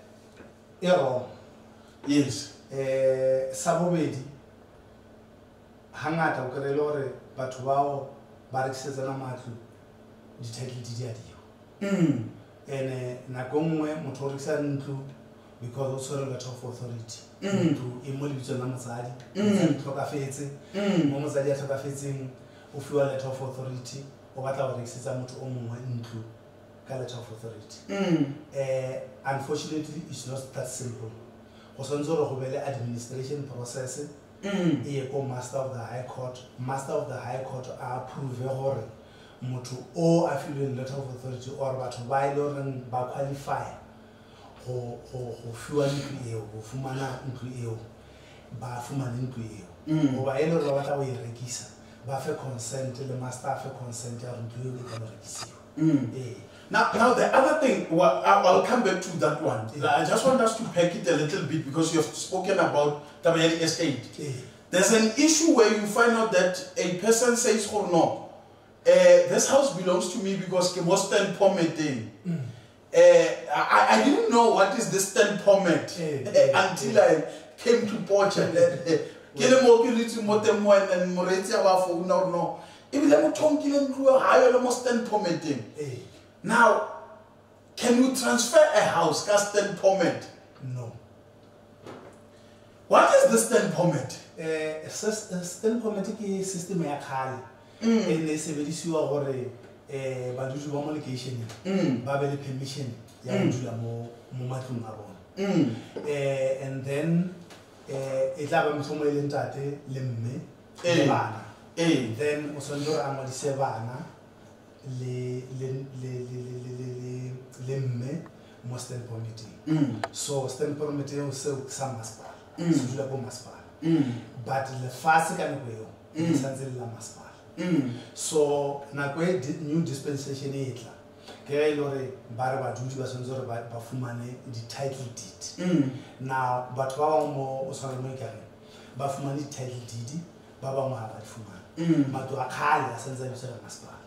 You're wrong. Yes. Sabobedi hangata o kry-ile gore batho bao ba rekisetsana matlo di-title deed a dio and nako nngwe motho o rekisa ntlo because o tshwere letter of authority ntlo e mo lebitsong la motsadi motsadi tlhokafetse mo motsadi a tlhokafetseng o fiwa letter of authority o batla go rekisetsa motho o mongwe ntlo ka letter of authority. Unfortunately it's not that simple. Go santse gore go be le administration process e ye ko master of the high court. Master of the high court a approve gore motho o a filweng letter of authority or batho ba ile goreng ba qualify go fiwa ntlo eo go fumana ntlo eo ba fumana ntlo eo goba e le gore ba batla go e rekisa ba fe consent le master a fe consent ya gore ntlo eo e ka rekisiwa. Now the other thing, well, I'll come back to that one. I just want us to pack it a little bit because you have spoken about Tabayeli estate. There's an issue where you find out that a person says, oh no, this house belongs to me because it was 10 permitting. I didn't know what is this 10 permit until I came to Porsche and now, can you transfer a house cast 10 permit? No. What is the stand permit? Stand permit ke system ya khale e ne sebedisiwa gore badudi ba mo location ba be le permission ya go dula mo matlong a bona. And then e tla ba motho mo ile ntate le mme le bana. Then o sonjo ra ngodise bana le mme mo stand permitting. So stand permitting o se sa masipala se dula ko masipala but le fase ka nako eo e santse le la masipala. So nako e new dispensation e tla ke re ile gore ba re badudi ba sonzo re ba fumane di title deed. Now batho ba bang mo o swana mo ikare ba fumane di title deed ba bangwe ha ba di fumane matlo a khale a santse a tsela masipala.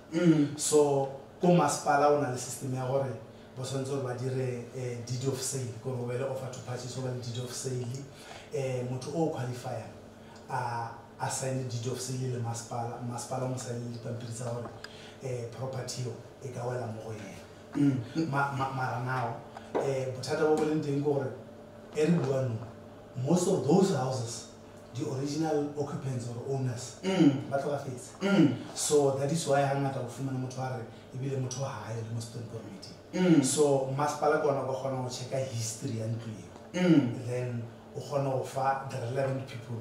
So ko masipala o na le system ya gore bo sonzo re ba dire deed of sale go go bele offer to purchase over deed of sale motho o qualify a sign deed of sale le masipala mo sign le pampiri tsa gore property e ka wela mo go yena. Mara now bothata bo boleng teng gore e re bua no most of those houses the original occupants or owners ba tlhokafetse. So that is why hangata go fumana motho a re ebile motho ha ya le mo stand permitting. So masipala kona go kgona go checka history ya ntlo eo then o kgona go fa the relevant people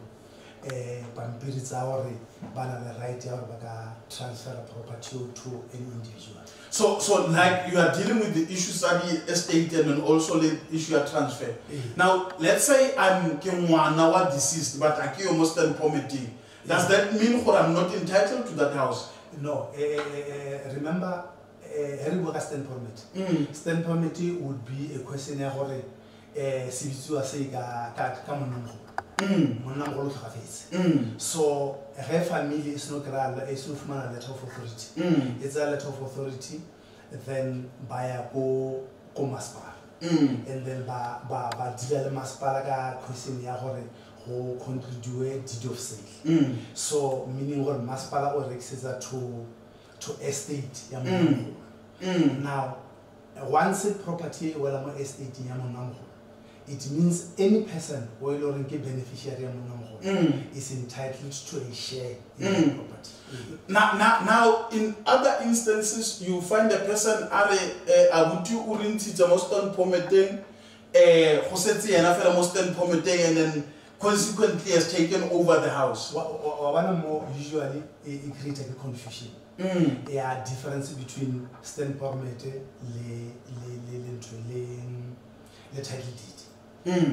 pampiri tsa gore ba na le right ya gore ba ka transfer property to an individual. So like you are dealing with the issues of the estate and then also the issue of transfer. Now let's say I'm Kengwana deceased but I can't almost stand permitting. Does that mean that I'm not entitled to that house? No. Remember Heriboka stand permit. Stand permit would be a question ya gore sibitswa se ka monongo. Monongo lo tlhagafetse. So her family is no kra is no fumana letter of authority. It's a letter of authority then baya go masipala. And then ba dila le masipala ka question ya gore go contribute deed of sale. So meaning gore masipala o rekisetsa to estate ya monongo. Now once property well mo estate ya monamo, it means any person who is a beneficiary is entitled to a share in the property. Now, in other instances, you find a person are abuti urinti jamoston pometeng, hoseti and after moston pometeng, and then consequently has taken over the house. One more usually it creates a confusion. There are differences between stand permit le title deed.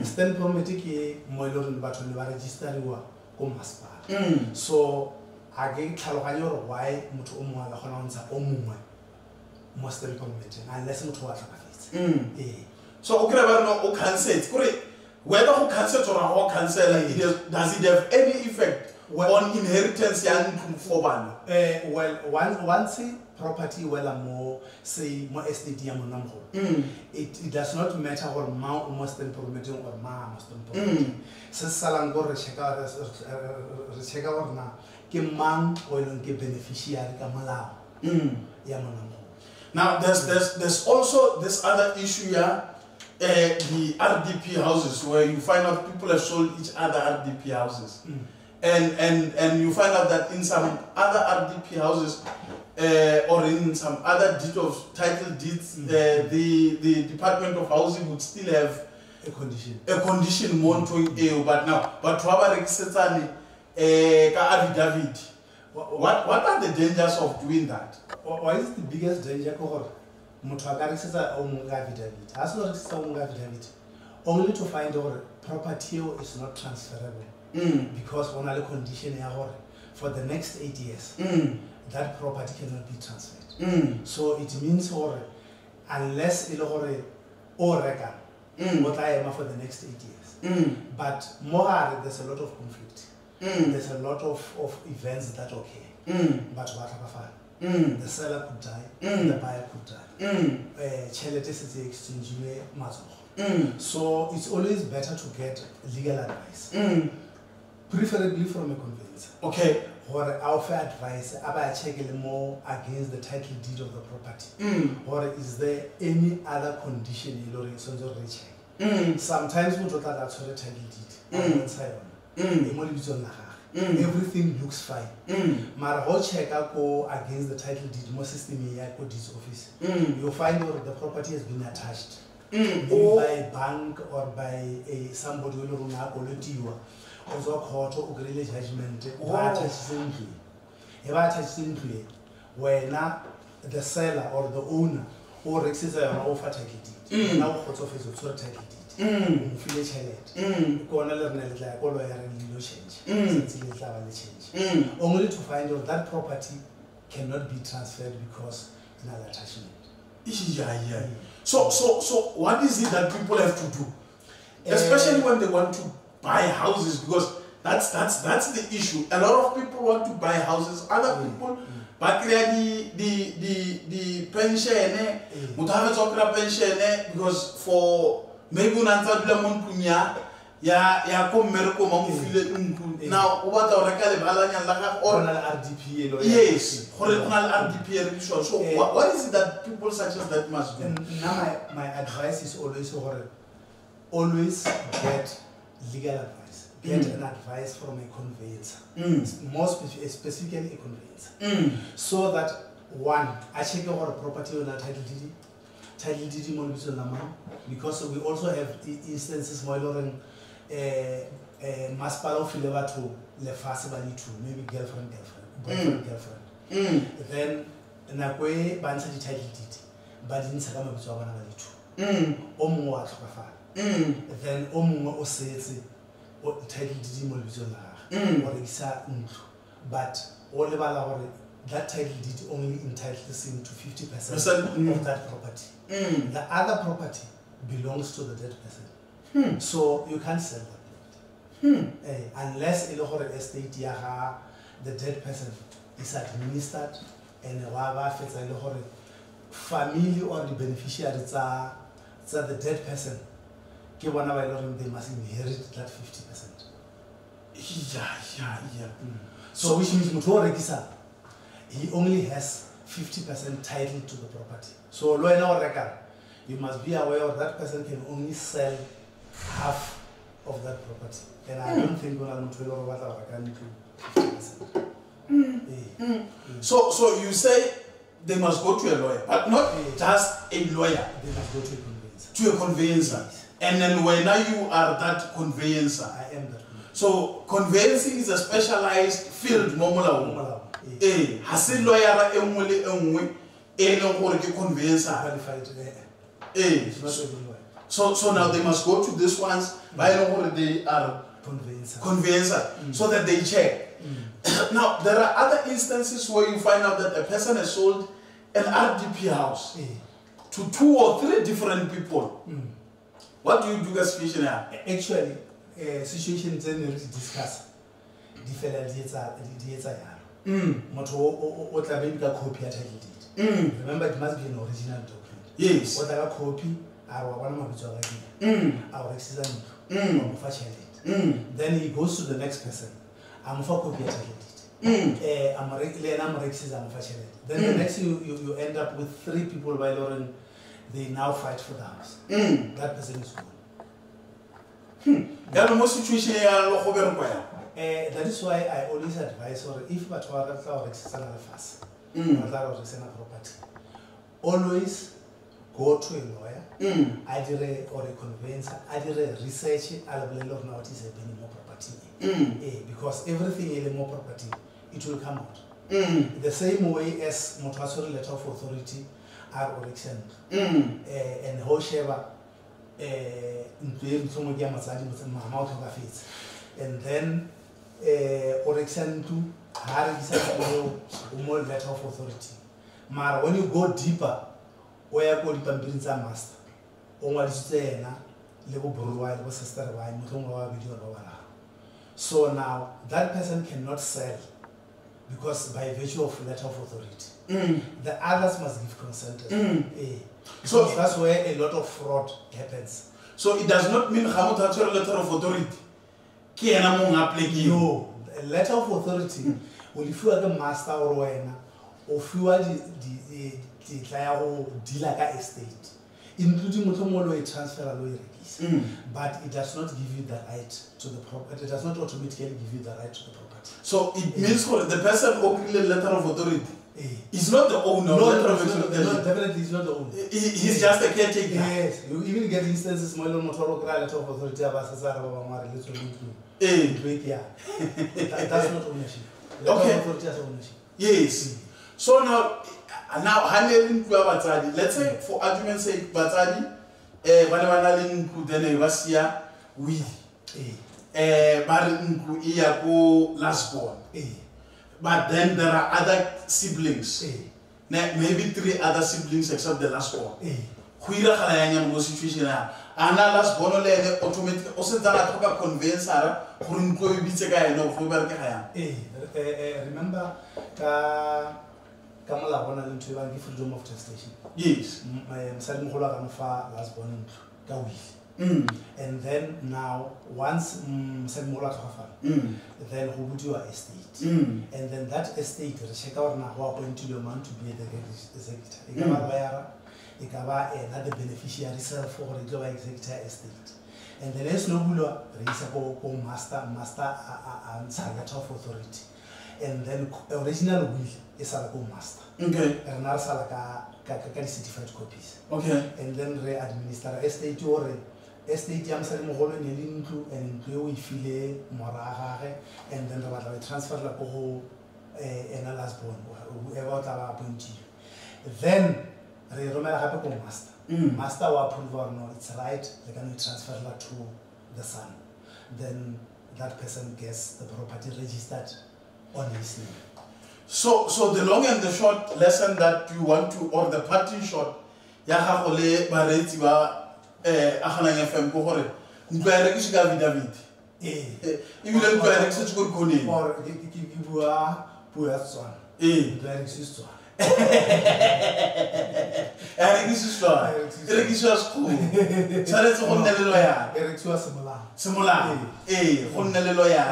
Stand permit ke mo ile re batho le ba registeriwa ko masepala. So a ke tlhaloganya gore why motho o mongwe a gona go ntsha o mongwe mo stand permit unless motho wa tlhokafetse. So o kry ba no o cancel kore whether go cancel or go cancel does it have any effect on inheritance ya ntlo for bana? Well, once property well more say more estate ya monamo, it does not matter or ma must permitting or ma must permitting. Se salang go re check or na ke mang o ile ke beneficiary ka Molao ya monamo. Now there's also this other issue here, the RDP houses, where you find out people have sold each other RDP houses. And you find out that in some other RDP houses or in some other deed of title deeds, the Department of Housing would still have a condition monitoring EU. But now, but affidavit. What are the dangers of doing that? What is the biggest danger? Only to find out property is not transferable. Because on a condition for the next 8 years, that property cannot be transferred. So it means unless it or record what I am for the next 8 years. But more there's a lot of conflict. There's a lot of events that occur. But what happened? The seller could die, the buyer could die. Chelete is the exchange. So it's always better to get legal advice. Preferably from a conveyancer. Okay. Or offer advice about checking more against the title deed of the property. Or is there any other condition in your sometimes we don't have the title deed. Everything looks fine. But how check go against the title deed, most system deeds office. You find out the property has been attached. Maybe by a bank or by somebody who will not also court or judgment. When the seller or the owner or exercise an offer title deed, now court office or title deed. Only to find out that property cannot be transferred because it's an attachment. So what is it that people have to do, especially when they want to buy houses? Because that's the issue. A lot of people want to buy houses. Other people, but the pension, because for maybe ya ko mereko ma mo file ntlo now o batla o reka le balanya la ga or RDP yes gore o na le RDP revision. So what is it that people such as that must do? Now my advice is always get legal advice, get an advice from a conveyancer, more specifically a conveyancer, so that one I check our property on a title deed because we also have instances where Maspalo Fileva to Lefasi Bali to maybe girlfriend, boyfriend, girlfriend. Then Nakwe Bansa the title deed, but in Sagama Bizawana too. Omo Akafa. Then Omo Oseti or title deed Molbizola or Isa Ntru. But all that title deed only entitles him to 50% of that property. The other property belongs to the dead person. So you can't sell that property. Unless the estate the dead person is administered and the family or the beneficiaries are the dead person. They must inherit that 50%. So which means he only has 50% title to the property. So you must be aware that person can only sell half of that property. And I don't think we're going to do 50%. So you say they must go to a lawyer, but not just a lawyer. They must go to a conveyancer. To a conveyancer. Yes. And then when now you are that conveyancer. I am that conveyancer. So conveyancing is a specialized field, Molao. Hasi lawyer conveyancer. Qualified. It's not every lawyer. So now they must go to these ones, by they are conveyancer, so that they check. Now, there are other instances where you find out that a person has sold an RDP house to 2 or 3 different people. What do you do as situation here? Actually, situations we discuss. Remember, it must be an original document. Yes. What a copy, our then he goes to the next person. I'm for copy then the next you end up with 3 people by Lauren. They now fight for the house. That person is gone. That situation that is why I always advise, or if property, always go to a lawyer, or a conveyancer, research what is happening more property. Because everything in more property, it will come out. The same way as Motasori letter of authority are election. And whoever and then Orexian to more letter of authority. Mara, when you go deeper, where go deeper brings a master. So now that person cannot sell because by virtue of letter of authority. The others must give consent. So that's where a lot of fraud happens. So it does not mean how to a letter of authority. No, a letter of authority will if you are the master or if you are the dealer estate, including a transfer lawyer. But it does not give you the right to the property. It does not automatically give you the right to the property. So it means for the person opening the letter of authority is not the owner. No, definitely he's not the owner. He's just a caretaker. Yes, you even get instances where letter of authority that's not ownership. Okay. Authority has ownership. Yes. So now handling Batsadi, let's say for argument's sake, Batsadi, then was here with last born. But then there are other siblings. Maybe 3 other siblings except the last born. Situation last born automatic also that conveyancer remember freedom of gestation. Yes. Last born and then now once then who would your estate and then that estate check out now who appoint your man to be the executor. Another beneficiary for the executor estate. And the next noble raise a master and letter of authority. And then original will is a master. Okay. And also certified copies. Okay. And then re-administer estate or estate jam ceremony and we file moragare and then the transfer la go last born whoever that appoint you. Then master. Master will approve or no, it's right, they can transfer that to the son. Then that person gets the property registered on his name. So the long and the short lesson that you want to, or the parting shot, Yahole Bareti wa Ahanang FM Kohore, Nquarex David. Even though Nquarex is good cone. Or Gibua Puason. Nquarex is one. Eric is strong. Eric is cool. So let's hold the lawyer. Eric was similar. Hold the lawyer.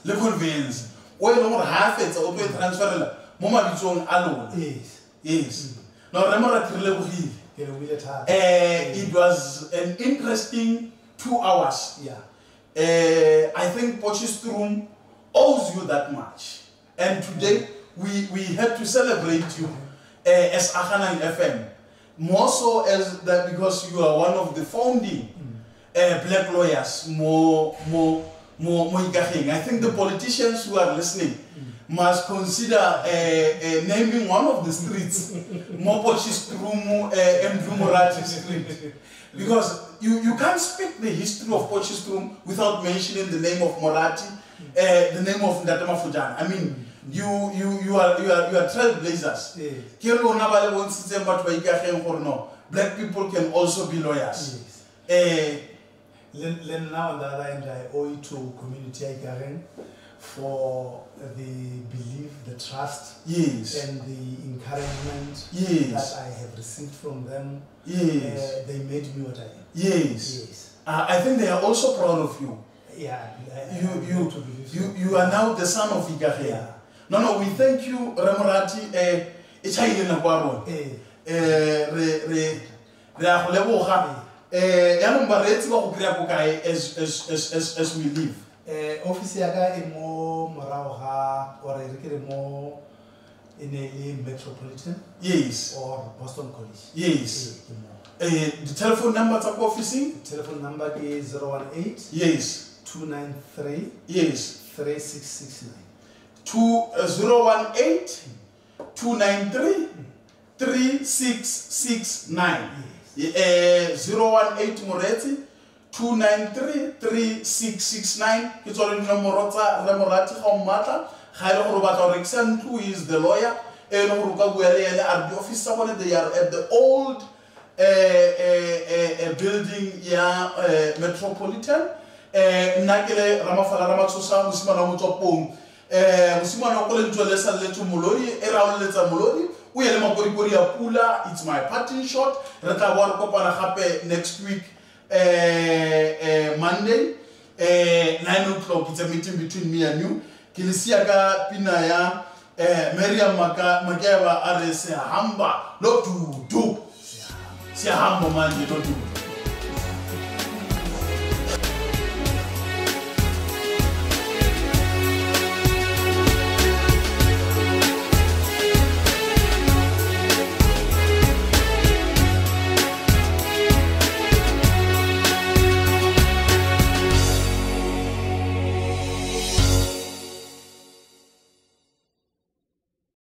Le conveyance. Well, no more half it or transfer. Mama is on alone. Yes. Yes. No, remember at Lebuhi. It was an interesting 2 hours. Yeah. I think Potchefstroom owes you that much. And today we had to celebrate you as Aghanang FM. More so as that because you are one of the founding black lawyers. I think the politicians who are listening must consider naming one of the streets Potchefstroom and Morati Street. Because you can't speak the history of Potchefstroom without mentioning the name of Morati, the name of Ndatama Fujana. I mean, you are trailblazers. Black people can also be lawyers. Then now on the other end, I owe it to community Aikaren for the belief, the trust, and the encouragement that I have received from them. They made me what I am. I think they are also proud of you. Yeah, you are now the son of Igare. Yeah. No, we thank you, Remorati. As we leave. Office yaga imo Molao or mo in a metropolitan. Yes. Or Boston College. Yes. The telephone number of office? Telephone number is 018. Yes. 293. Yes. 3669. 018 293 3669. 018 Moretti 293 3669. It's already Morata Remorati Homata. Who is the lawyer? And the officer. They are at the old building, Metropolitan. Nakele Ramafala Ramatsosa, Musimana Mutopong, Musimana Colentolesa Letu Mulori, Era Leta Mulori, we are Mapuripuri Pula, it's my parting shot. Retawar Kopana Hape next week, Monday, 9 o'clock. It's a meeting between me and you. Kilisiaga Pinaya, Miriam Magava Arese Hamba, not to do. Sia Hamba man, you don't do.